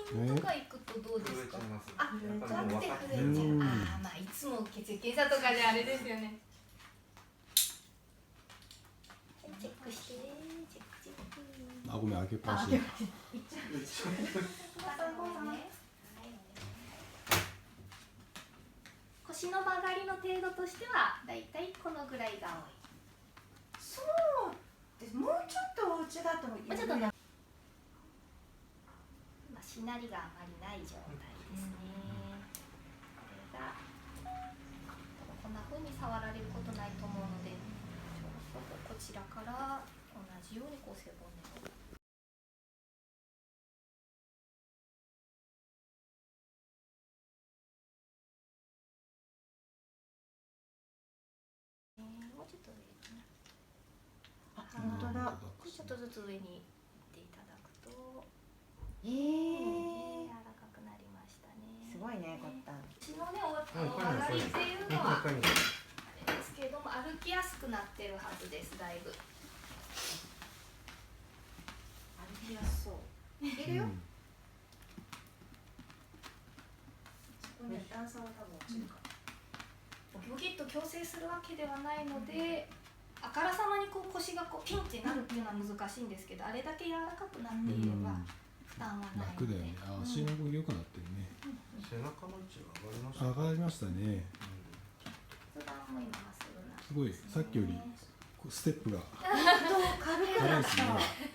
筋とか行くとどうですか？あ、やっぱ怖くてりもう分かって震えちゃう。うんああ、まあいつも血液検査とかであれですよね。チェックして、チェックチェック。あ、ごめん、開けっぱなしあ、で。いっちゃう。腰の曲がりの程度としてはだいたいこのぐらいが多い。そうです。もうちょっとお家だともうちょっとね、まあ、しなりがあまりない状態ですね。これがこんな風に触られることないと思うので、ちょっとこちらから同じようにこう背骨を。もうちょっと上に。あ、本当だ。ちょっとずつ上に行っていただくと、柔らかくなりましたね。すごいね、こったん。腰のね、曲がりっていうのはあれですけれども、歩きやすくなってるはずです。だいぶ。歩きやすそう。いけるよ。そこに段差は多分落ちるかギョギッと矯正するわけではないので、あからさまにこう腰がこうピンってなるっていうのは難しいんですけど、あれだけ柔らかくなっていれば負担はないので。楽だよね。あ、足の動き良くなってるね。背中の位置が上がりました。上がりましたね。骨盤も今まっすぐなってすごい、さっきよりステップが軽くなっ軽いですね。た。